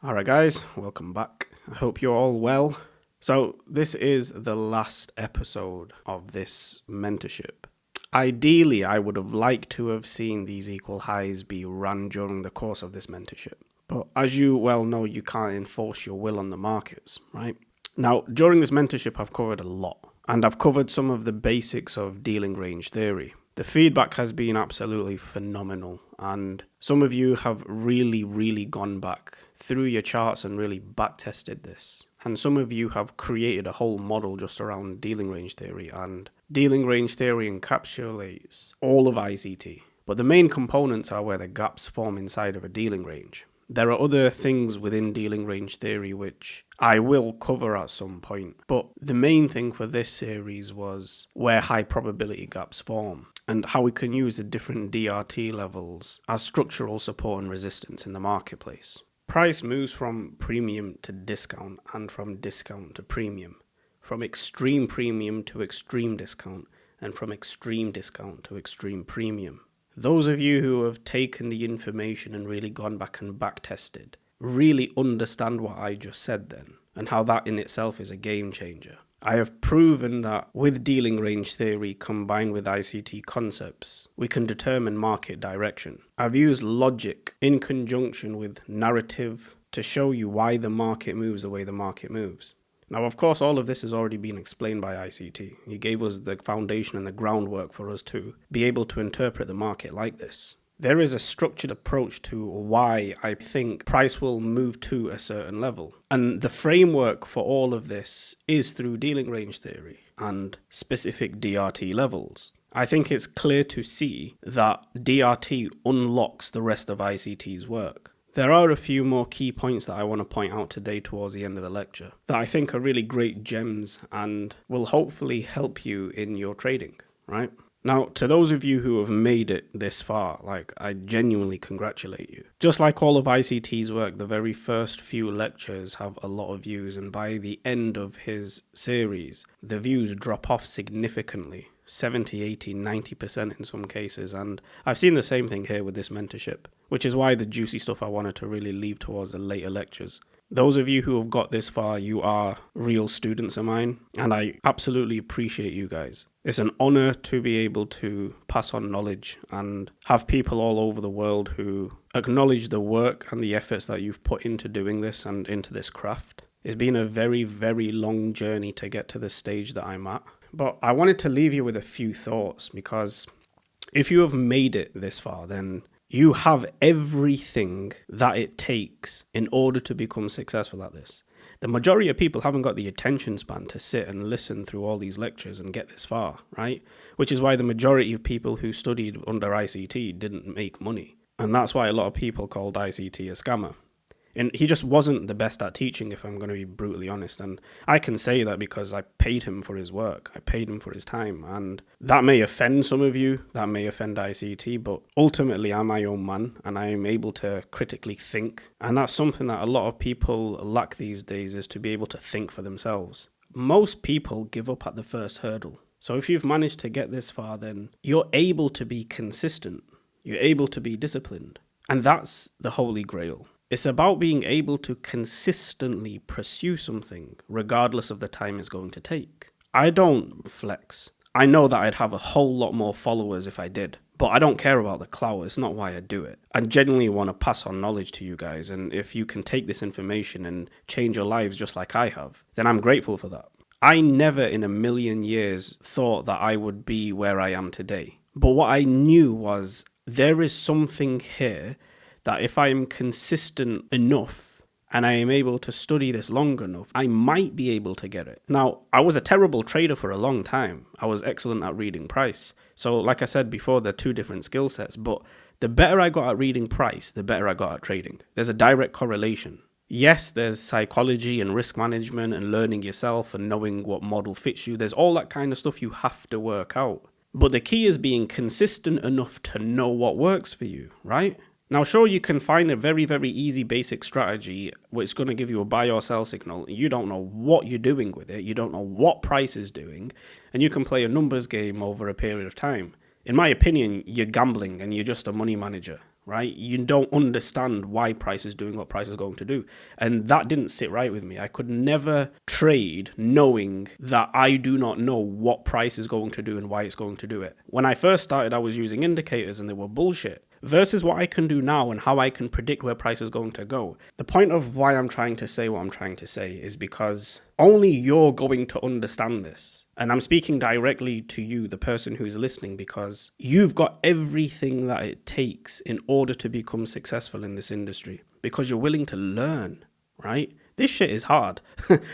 Alright guys, welcome back. I hope you're all well. So this is the last episode of this mentorship. Ideally, I would have liked to have seen these equal highs be run during the course of this mentorship. But as you well know, you can't enforce your will on the markets, right? Now, during this mentorship, I've covered a lot. And I've covered some of the basics of dealing range theory. The feedback has been absolutely phenomenal, and some of you have really gone back through your charts and really back tested this. And some of you have created a whole model just around dealing range theory, and dealing range theory encapsulates all of ICT. But the main components are where the gaps form inside of a dealing range. There are other things within dealing range theory which I will cover at some point, but the main thing for this series was where high probability gaps form and how we can use the different DRT levels as structural support and resistance in the marketplace. Price moves from premium to discount and from discount to premium, from extreme premium to extreme discount, and from extreme discount to extreme premium. Those of you who have taken the information and really gone back and back tested really understand what I just said then, and how that in itself is a game changer. I have proven that with dealing range theory combined with ICT concepts, we can determine market direction. I've used logic in conjunction with narrative to show you why the market moves the way the market moves. Now, of course, all of this has already been explained by ICT. He gave us the foundation and the groundwork for us to be able to interpret the market like this. There is a structured approach to why I think price will move to a certain level. And the framework for all of this is through dealing range theory and specific DRT levels. I think it's clear to see that DRT unlocks the rest of ICT's work. There are a few more key points that I want to point out today towards the end of the lecture that I think are really great gems and will hopefully help you in your trading, right? Now, to those of you who have made it this far, I genuinely congratulate you. Just like all of ICT's work, the very first few lectures have a lot of views, and by the end of his series, the views drop off significantly. 70, 80, 90% in some cases, and I've seen the same thing here with this mentorship, which is why the juicy stuff I wanted to really leave towards the later lectures. Those of you who have got this far, you are real students of mine, and I absolutely appreciate you guys. It's an honor to be able to pass on knowledge and have people all over the world who acknowledge the work and the efforts that you've put into doing this and into this craft. It's been a very long journey to get to the stage that I'm at. But I wanted to leave you with a few thoughts, because if you have made it this far, then you have everything that it takes in order to become successful at this. The majority of people haven't got the attention span to sit and listen through all these lectures and get this far, right? Which is why the majority of people who studied under ICT didn't make money. And that's why a lot of people called ICT a scammer. And he just wasn't the best at teaching, if I'm going to be brutally honest. And I can say that because I paid him for his work. I paid him for his time. And that may offend some of you. That may offend ICT. But ultimately, I'm my own man. And I am able to critically think. And that's something that a lot of people lack these days, is to be able to think for themselves. Most people give up at the first hurdle. So if you've managed to get this far, then you're able to be consistent. You're able to be disciplined. And that's the holy grail. It's about being able to consistently pursue something, regardless of the time it's going to take. I don't flex. I know that I'd have a whole lot more followers if I did, but I don't care about the clout. It's not why I do it. I genuinely want to pass on knowledge to you guys, and if you can take this information and change your lives just like I have, then I'm grateful for that. I never in a million years thought that I would be where I am today. But what I knew was there is something here that if I am consistent enough and I am able to study this long enough, I might be able to get it. Now, I was a terrible trader for a long time. I was excellent at reading price. So like I said before, they're two different skill sets, but the better I got at reading price, the better I got at trading. There's a direct correlation. Yes, there's psychology and risk management and learning yourself and knowing what model fits you. There's all that kind of stuff you have to work out. But the key is being consistent enough to know what works for you, right? Now, sure, you can find a very easy basic strategy which is going to give you a buy or sell signal. You don't know what you're doing with it. You don't know what price is doing. And you can play a numbers game over a period of time. In my opinion, you're gambling and you're just a money manager. right? You don't understand why price is doing what price is going to do. And that didn't sit right with me. I could never trade knowing that I do not know what price is going to do and why it's going to do it. When I first started, I was using indicators and they were bullshit. Versus what I can do now and how I can predict where price is going to go. The point of why I'm trying to say what I'm trying to say is because only you're going to understand this. And I'm speaking directly to you, the person who's listening, because you've got everything that it takes in order to become successful in this industry. Because you're willing to learn, right? This shit is hard,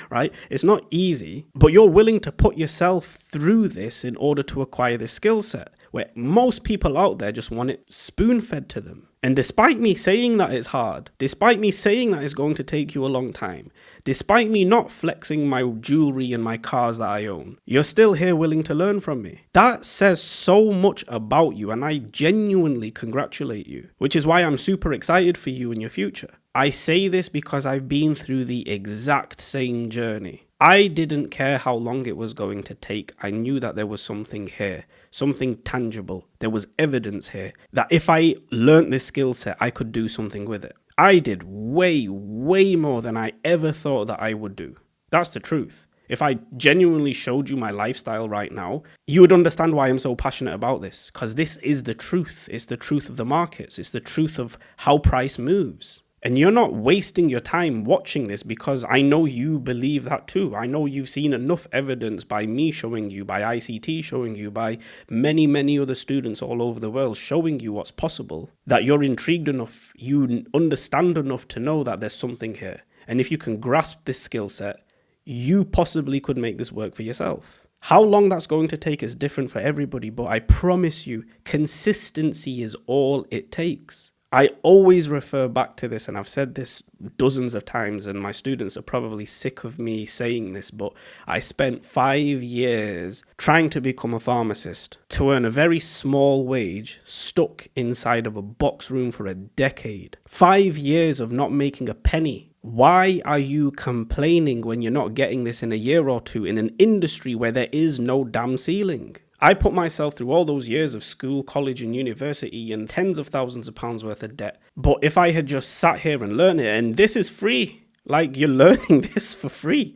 right? It's not easy, but you're willing to put yourself through this in order to acquire this skill set. Where most people out there just want it spoon-fed to them. And despite me saying that it's hard, despite me saying that it's going to take you a long time, despite me not flexing my jewelry and my cars that I own, you're still here willing to learn from me. That says so much about you, and I genuinely congratulate you, which is why I'm super excited for you in your future. I say this because I've been through the exact same journey. I didn't care how long it was going to take. I knew that there was something here, something tangible. There was evidence here that if I learnt this skill set, I could do something with it. I did way, way more than I ever thought that I would do. That's the truth. If I genuinely showed you my lifestyle right now, you would understand why I'm so passionate about this. Because this is the truth. It's the truth of the markets. It's the truth of how price moves. And you're not wasting your time watching this because I know you believe that too. I know you've seen enough evidence by me showing you, by ICT showing you, by many, many other students all over the world showing you what's possible, that you're intrigued enough, you understand enough to know that there's something here. And if you can grasp this skill set, you possibly could make this work for yourself. How long that's going to take is different for everybody, but I promise you, consistency is all it takes. I always refer back to this, and I've said this dozens of times, and my students are probably sick of me saying this, but I spent 5 years trying to become a pharmacist to earn a very small wage, stuck inside of a box room for a decade. 5 years of not making a penny. Why are you complaining when you're not getting this in a year or two in an industry where there is no damn ceiling? I put myself through all those years of school, college and university and tens of thousands of pounds worth of debt. But if I had just sat here and learned it, and this is free, like you're learning this for free.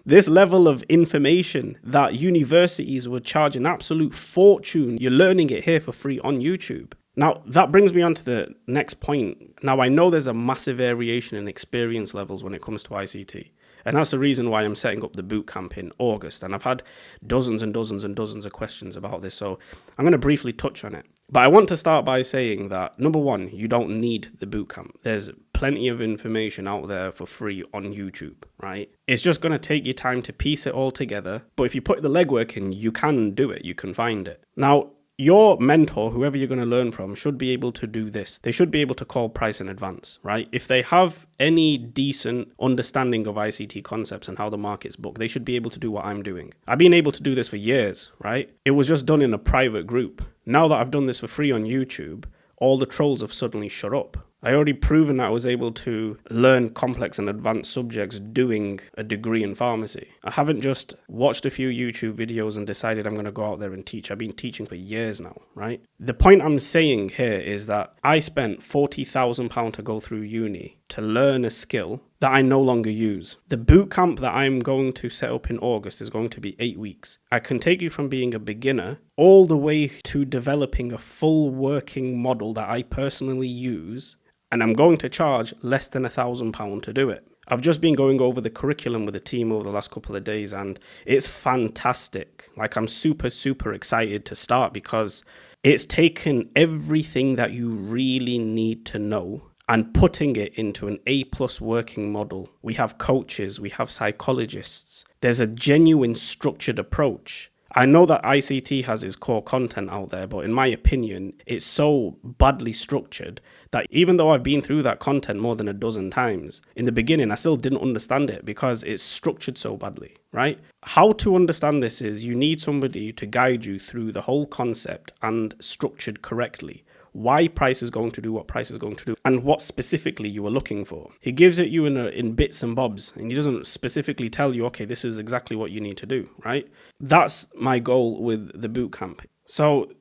This level of information that universities would charge an absolute fortune, you're learning it here for free on YouTube. Now, that brings me on to the next point. Now, I know there's a massive variation in experience levels when it comes to ICT. And that's the reason why I'm setting up the bootcamp in August. And I've had dozens and dozens and dozens of questions about this. So I'm going to briefly touch on it. But I want to start by saying that, number one, you don't need the bootcamp. There's plenty of information out there for free on YouTube, right? It's just going to take you time to piece it all together. But if you put the legwork in, you can do it. You can find it. Now, your mentor, whoever you're going to learn from, should be able to do this. They should be able to call price in advance, right? If they have any decent understanding of ICT concepts and how the market's booked, they should be able to do what I'm doing. I've been able to do this for years, right? It was just done in a private group. Now that I've done this for free on YouTube, all the trolls have suddenly shut up. I already proven that I was able to learn complex and advanced subjects doing a degree in pharmacy. I haven't just watched a few YouTube videos and decided I'm going to go out there and teach. I've been teaching for years now, right? The point I'm saying here is that I spent £40,000 to go through uni to learn a skill that I no longer use. The bootcamp that I'm going to set up in August is going to be 8 weeks. I can take you from being a beginner all the way to developing a full working model that I personally use. And I'm going to charge less than £1,000 to do it. I've just been going over the curriculum with the team over the last couple of days and it's fantastic. Like I'm super, super excited to start because it's taken everything that you really need to know and putting it into an A+ working model. We have coaches, we have psychologists. There's a genuine structured approach. I know that ICT has its core content out there, but in my opinion, it's so badly structured that even though I've been through that content more than a dozen times, in the beginning, I still didn't understand it because it's structured so badly, right? How to understand this is you need somebody to guide you through the whole concept and structured correctly. Why price is going to do what price is going to do and what specifically you are looking for. He gives it you in bits and bobs and he doesn't specifically tell you, okay, this is exactly what you need to do, right? That's my goal with the bootcamp. So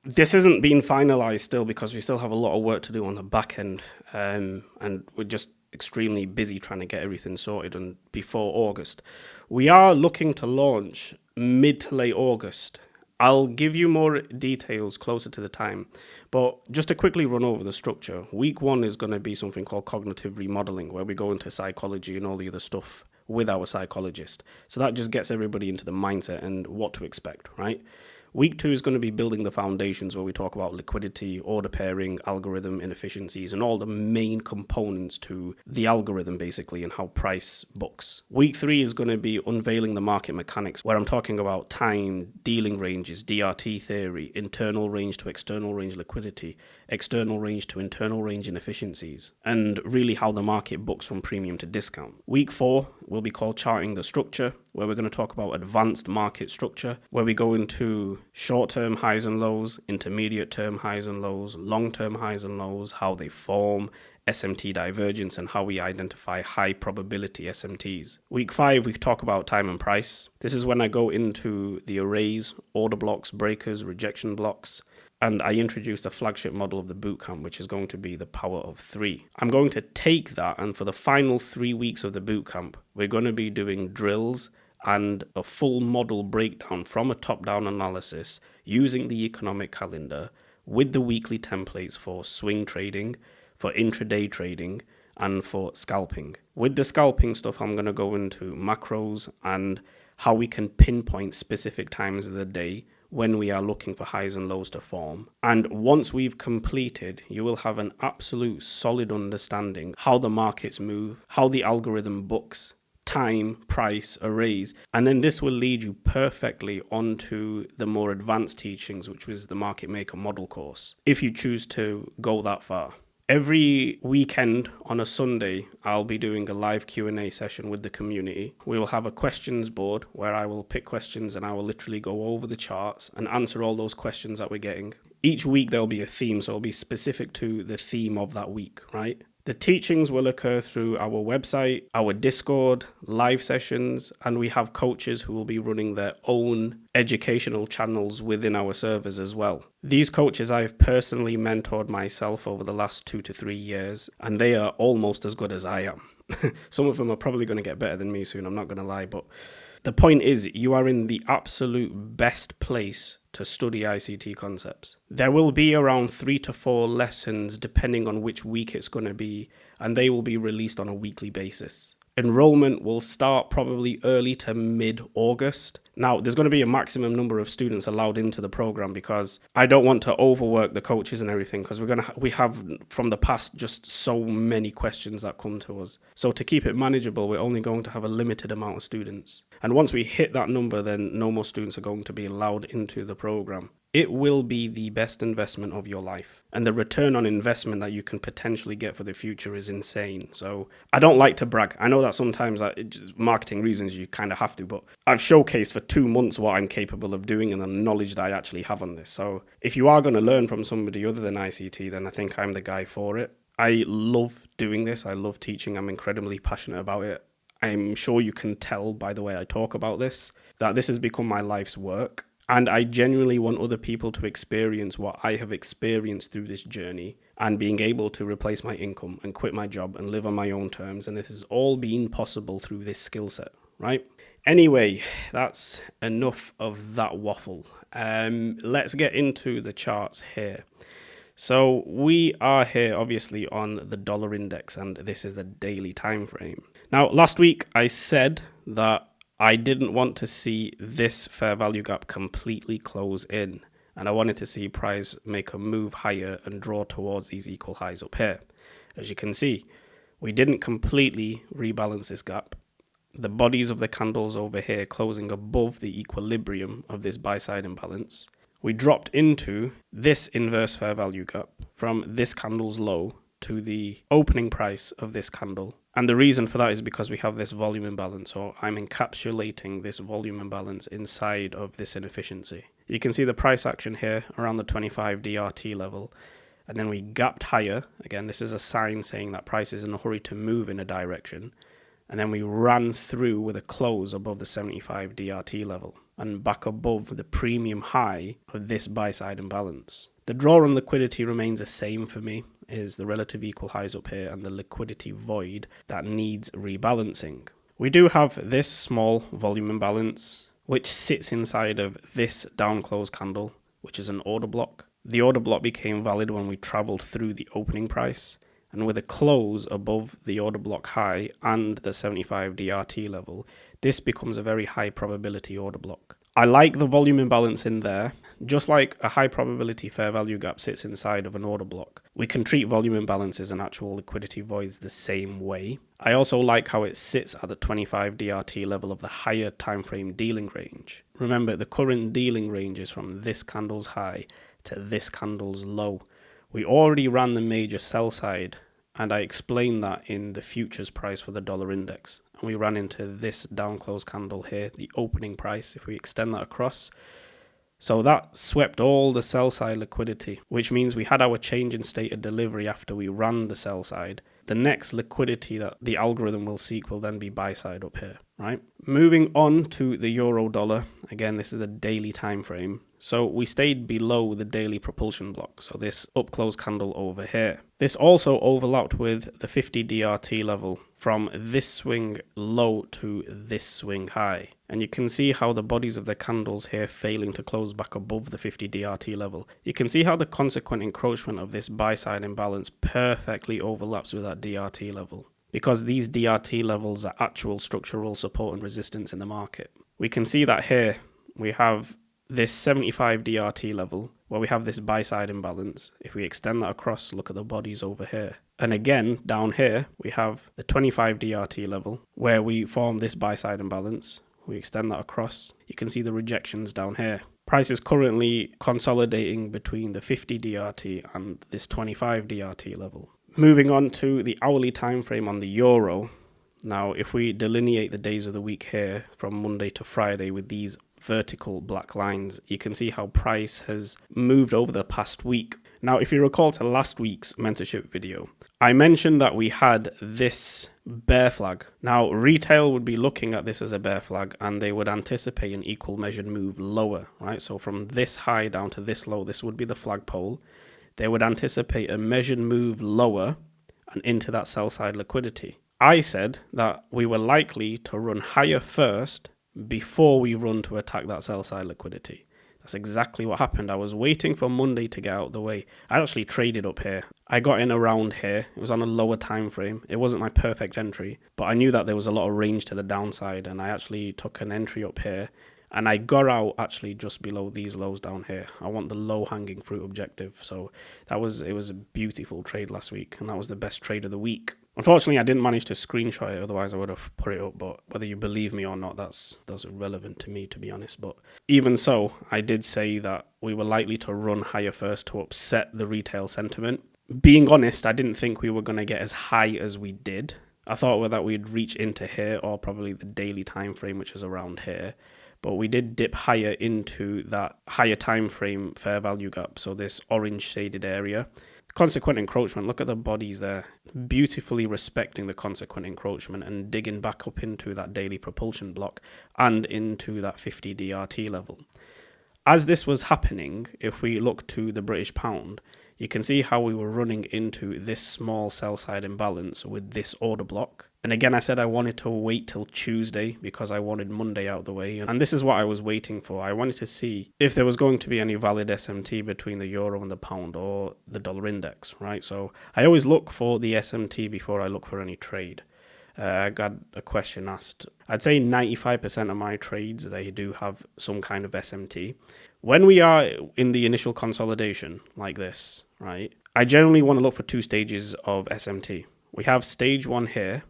This isn't being finalized still because we still have a lot of work to do on the back end, and we're just extremely busy trying to get everything sorted and before August. We are looking to launch mid to late August. I'll give you more details closer to the time, but just to quickly run over the structure, week 1 is going to be something called cognitive remodeling, where we go into psychology and all the other stuff with our psychologist. So that just gets everybody into the mindset and what to expect, right? Week 2 is going to be building the foundations, where we talk about liquidity, order pairing, algorithm inefficiencies, and all the main components to the algorithm, basically, and how price books. Week 3 is going to be unveiling the market mechanics, where I'm talking about time, dealing ranges, DRT theory, internal range to external range liquidity, external range to internal range inefficiencies, and really how the market books from premium to discount. Week 4 will be called charting the structure, where we're going to talk about advanced market structure, where we go into short-term highs and lows, intermediate-term highs and lows, long-term highs and lows, how they form, SMT divergence, and how we identify high probability SMTs. Week 5, we talk about time and price. This is when I go into the arrays, order blocks, breakers, rejection blocks, and I introduce a flagship model of the bootcamp, which is going to be the power of 3. I'm going to take that, and for the final 3 weeks of the bootcamp, we're going to be doing drills and a full model breakdown from a top-down analysis using the economic calendar with the weekly templates for swing trading, for intraday trading, and for scalping. With the scalping stuff, I'm going to go into macros and how we can pinpoint specific times of the day when we are looking for highs and lows to form. And once we've completed, you will have an absolute solid understanding how the markets move, how the algorithm books, time, price, arrays, and then this will lead you perfectly onto the more advanced teachings, which was the Market Maker model course, if you choose to go that far. Every weekend on a Sunday, I'll be doing a live Q&A session with the community. We will have a questions board where I will pick questions and I will literally go over the charts and answer all those questions that we're getting. Each week there'll be a theme, so it'll be specific to the theme of that week, right? The teachings will occur through our website, our Discord, live sessions, and we have coaches who will be running their own educational channels within our servers as well. These coaches I've personally mentored myself over the last 2 to 3 years, and they are almost as good as I am. Some of them are probably going to get better than me soon, I'm not going to lie, but the point is, you are in the absolute best place to study ICT concepts. There will be around 3 to 4 lessons depending on which week it's going to be, and they will be released on a weekly basis. Enrollment will start probably early to mid-August. Now, there's going to be a maximum number of students allowed into the program because I don't want to overwork the coaches and everything, because we have from the past just so many questions that come to us. So to keep it manageable, we're only going to have a limited amount of students. And once we hit that number, then no more students are going to be allowed into the program. It will be the best investment of your life. And the return on investment that you can potentially get for the future is insane. So I don't like to brag. I know that sometimes marketing reasons you kind of have to, but I've showcased for 2 months what I'm capable of doing and the knowledge that I actually have on this. So if you are going to learn from somebody other than ICT, then I think I'm the guy for it. I love doing this. I love teaching. I'm incredibly passionate about it. I'm sure you can tell by the way I talk about this, that this has become my life's work. And I genuinely want other people to experience what I have experienced through this journey and being able to replace my income and quit my job and live on my own terms. And this has all been possible through this skill set, right? Anyway, that's enough of that waffle. Let's get into the charts here. So we are here obviously on the dollar index, and this is the daily time frame. Now, last week I said that I didn't want to see this fair value gap completely close in, and I wanted to see price make a move higher and draw towards these equal highs up here. As you can see, we didn't completely rebalance this gap. The bodies of the candles over here closing above the equilibrium of this buy side imbalance. We dropped into this inverse fair value gap from this candle's low to the opening price of this candle. And the reason for that is because we have this volume imbalance, or I'm encapsulating this volume imbalance inside of this inefficiency. You can see the price action here around the 25 DRT level, and then we gapped higher. Again, this is a sign saying that price is in a hurry to move in a direction. And then we ran through with a close above the 75 DRT level. and back above the premium high of this buy side imbalance. The draw on liquidity remains the same for me, is the relative equal highs up here and the liquidity void that needs rebalancing. We do have this small volume imbalance, which sits inside of this down close candle, which is an order block. The order block became valid when we traveled through the opening price, and with a close above the order block high and the 75 DRT level, this becomes a very high probability order block. I like the volume imbalance in there. Just like a high probability fair value gap sits inside of an order block, we can treat volume imbalances and actual liquidity voids the same way. I also like how it sits at the 25 DRT level of the higher time frame dealing range. Remember, the current dealing range is from this candle's high to this candle's low. We already ran the major sell side, and I explained that in the futures price for the dollar index. And we ran into this down close candle here, the opening price, if we extend that across. So that swept all the sell side liquidity, which means we had our change in state of delivery after we ran the sell side. The next liquidity that the algorithm will seek will then be buy side up here, right? Moving on to the euro dollar. Again, this is the daily time frame. So we stayed below the daily propulsion block, so this up close candle over here. This also overlapped with the 50 DRT level from this swing low to this swing high. And you can see how the bodies of the candles here failing to close back above the 50 DRT level. You can see how the consequent encroachment of this buy side imbalance perfectly overlaps with that DRT level, because these DRT levels are actual structural support and resistance in the market. We can see that here we have this 75 DRT level where we have this buy side imbalance. If we extend that across, look at the bodies over here. And again, down here, we have the 25 DRT level where we form this buy side imbalance. We extend that across. You can see the rejections down here. Price is currently consolidating between the 50 DRT and this 25 DRT level. Moving on to the hourly time frame on the euro. Now, if we delineate the days of the week here from Monday to Friday with these vertical black lines, you can see how price has moved over the past week. Now, if you recall to last week's mentorship video, I mentioned that we had this bear flag. Now, retail would be looking at this as a bear flag and they would anticipate an equal measured move lower, right? So from this high down to this low, this would be the flagpole. They would anticipate a measured move lower and into that sell side liquidity. I said that we were likely to run higher first before we run to attack that sell side liquidity. That's exactly what happened. I was waiting for Monday to get out of the way. I actually traded up here. I got in around here. It was on a lower time frame. It wasn't my perfect entry, but I knew that there was a lot of range to the downside, and I actually took an entry up here. And I got out actually just below these lows down here. I want the low hanging fruit objective. So it was a beautiful trade last week, and that was the best trade of the week. Unfortunately, I didn't manage to screenshot it, otherwise I would have put it up, but whether you believe me or not, that's irrelevant to me, to be honest. But even so, I did say that we were likely to run higher first to upset the retail sentiment. Being honest, I didn't think we were going to get as high as we did. I thought that we'd reach into here, or probably the daily time frame, which is around here. But we did dip higher into that higher time frame fair value gap, so this orange shaded area. Consequent encroachment, look at the bodies there, beautifully respecting the consequent encroachment and digging back up into that daily propulsion block and into that 50 DRT level. As this was happening, if we look to the British pound, you can see how we were running into this small sell side imbalance with this order block. And again, I said I wanted to wait till Tuesday because I wanted Monday out of the way. And this is what I was waiting for. I wanted to see if there was going to be any valid SMT between the euro and the pound or the dollar index, right? So I always look for the SMT before I look for any trade. I got a question asked. I'd say 95% of my trades, they do have some kind of SMT. When we are in the initial consolidation like this, right, I generally want to look for two stages of SMT. We have stage 1 here,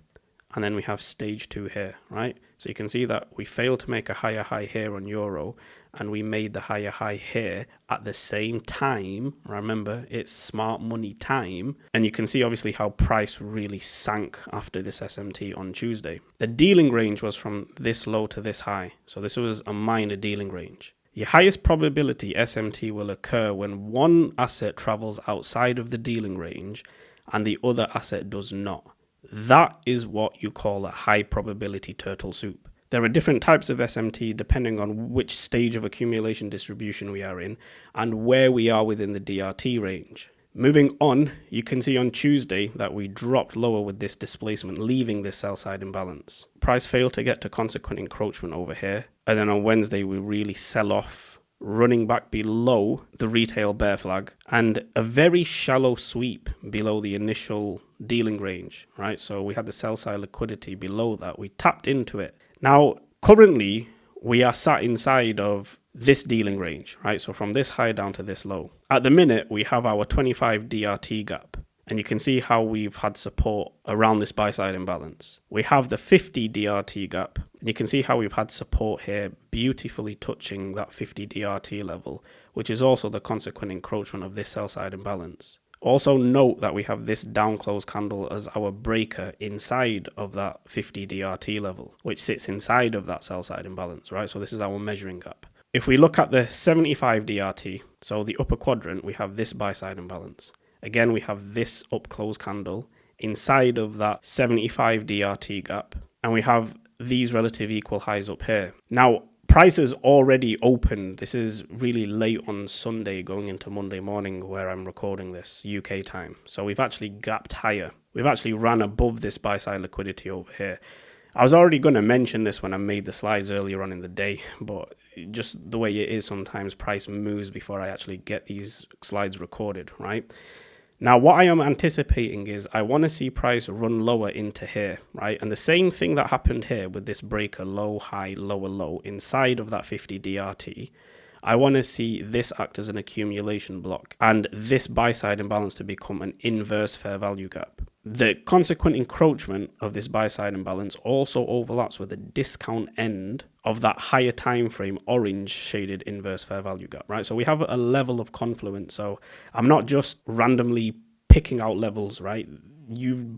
and then we have stage 2 here, right? So you can see that we failed to make a higher high here on euro, and we made the higher high here at the same time. Remember, it's smart money time. And you can see obviously how price really sank after this SMT on Tuesday. The dealing range was from this low to this high. So this was a minor dealing range. Your highest probability SMT will occur when one asset travels outside of the dealing range and the other asset does not. That is what you call a high probability turtle soup. There are different types of SMT depending on which stage of accumulation distribution we are in and where we are within the DRT range. Moving on, you can see on Tuesday that we dropped lower with this displacement, leaving this sell side imbalance. Price failed to get to consequent encroachment over here. And then on Wednesday, we really sell off, running back below the retail bear flag and a very shallow sweep below the initial dealing range, right? So we had the sell side liquidity below that. We tapped into it. Now, currently, we are sat inside of this dealing range, right? So from this high down to this low. At the minute, we have our 25 DRT gap, and you can see how we've had support around this buy side imbalance. We have the 50 DRT gap, and you can see how we've had support here beautifully touching that 50 DRT level, which is also the consequent encroachment of this sell side imbalance. Also note that we have this down close candle as our breaker inside of that 50 DRT level, which sits inside of that sell side imbalance, right? So this is our measuring gap. If we look at the 75 DRT, so the upper quadrant, we have this buy side imbalance. Again, we have this up close candle inside of that 75 DRT gap, and we have these relative equal highs up here. Now, price is already open. This is really late on Sunday going into Monday morning where I'm recording this UK time. So we've actually gapped higher. We've actually ran above this buy side liquidity over here. I was already going to mention this when I made the slides earlier on in the day, but just the way it is sometimes, price moves before I actually get these slides recorded, right? Now, what I am anticipating is I want to see price run lower into here, right? And the same thing that happened here with this breaker, low, high, lower, low, inside of that 50 DRT, I want to see this act as an accumulation block and this buy side imbalance to become an inverse fair value gap. The consequent encroachment of this buy side imbalance also overlaps with the discount end of that higher time frame orange shaded inverse fair value gap, right? So we have a level of confluence. So I'm not just randomly picking out levels, right?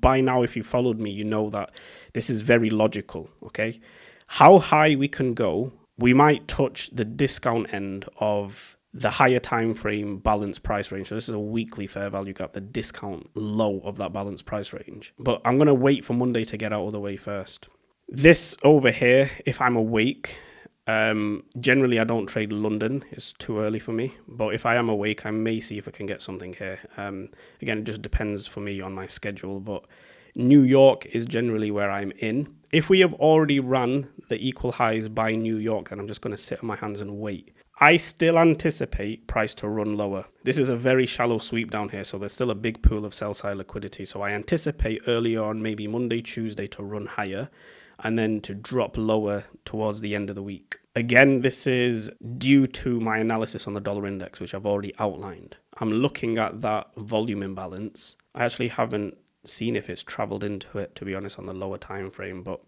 By now, if you followed me, you know that this is very logical, okay? How high we can go, we might touch the discount end of the higher time frame balance price range. So this is a weekly fair value gap, the discount low of that balance price range. But I'm going to wait for Monday to get out of the way first. This over here, if I'm awake, generally I don't trade London. It's too early for me. But if I am awake, I may see if I can get something here. Again, it just depends for me on my schedule. But New York is generally where I'm in. If we have already run the equal highs by New York, then I'm just going to sit on my hands and wait. I still anticipate price to run lower. This is a very shallow sweep down here, so there's still a big pool of sell side liquidity. So I anticipate early on, maybe Monday, Tuesday, to run higher and then to drop lower towards the end of the week. Again, this is due to my analysis on the dollar index, which I've already outlined. I'm looking at that volume imbalance. I actually haven't seen if it's traveled into it, to be honest, on the lower time frame, but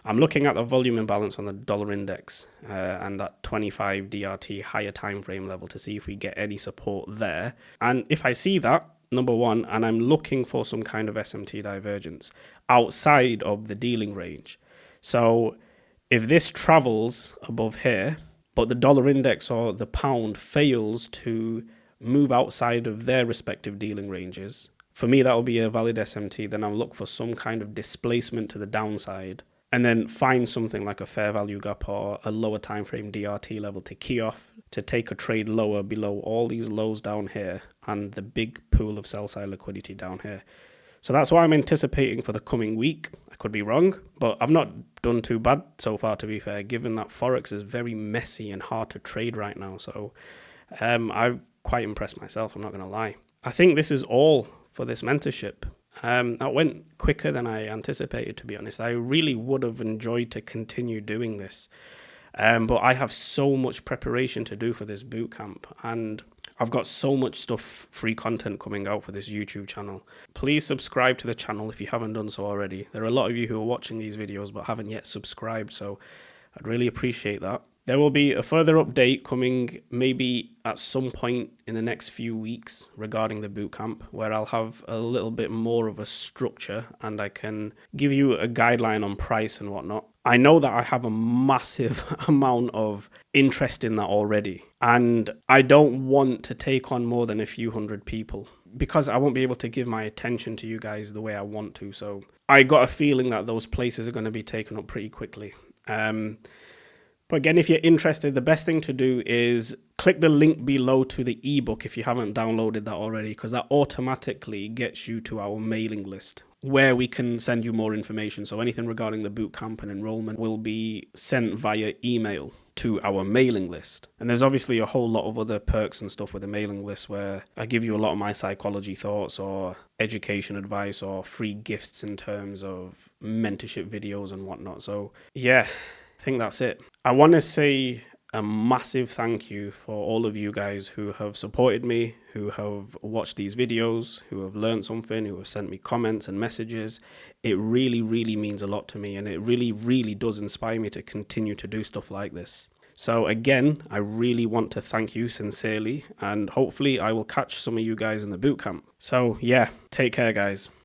I'm looking at the volume imbalance on the dollar index and that 25 DRT higher time frame level to see if we get any support there. And if I see that, number one, and I'm looking for some kind of SMT divergence outside of the dealing range. So if this travels above here, but the dollar index or the pound fails to move outside of their respective dealing ranges, for me, that will be a valid SMT. Then I'll look for some kind of displacement to the downside and then find something like a fair value gap or a lower time frame DRT level to key off to take a trade lower below all these lows down here and the big pool of sell side liquidity down here. So that's what I'm anticipating for the coming week. I could be wrong, but I've not done too bad so far, to be fair, given that Forex is very messy and hard to trade right now. So I've quite impressed myself, I'm not going to lie. I think this is all for this mentorship. That went quicker than I anticipated, to be honest. I really would have enjoyed to continue doing this. But I have so much preparation to do for this bootcamp, and I've got so much stuff, free content coming out for this YouTube channel. Please subscribe to the channel if you haven't done so already. There are a lot of you who are watching these videos but haven't yet subscribed, so I'd really appreciate that. There will be a further update coming maybe at some point in the next few weeks regarding the bootcamp, where I'll have a little bit more of a structure and I can give you a guideline on price and whatnot. I know that I have a massive amount of interest in that already, and I don't want to take on more than a few hundred people because I won't be able to give my attention to you guys the way I want to. So I got a feeling that those places are going to be taken up pretty quickly. But again, if you're interested, the best thing to do is click the link below to the ebook if you haven't downloaded that already, because that automatically gets you to our mailing list where we can send you more information. So anything regarding the bootcamp and enrollment will be sent via email to our mailing list. And there's obviously a whole lot of other perks and stuff with the mailing list where I give you a lot of my psychology thoughts or education advice or free gifts in terms of mentorship videos and whatnot. So yeah, I think that's it. I want to say a massive thank you for all of you guys who have supported me, who have watched these videos, who have learned something, who have sent me comments and messages. It really, really means a lot to me, and it really, really does inspire me to continue to do stuff like this. So again, I really want to thank you sincerely, and hopefully I will catch some of you guys in the bootcamp. So yeah, take care, guys.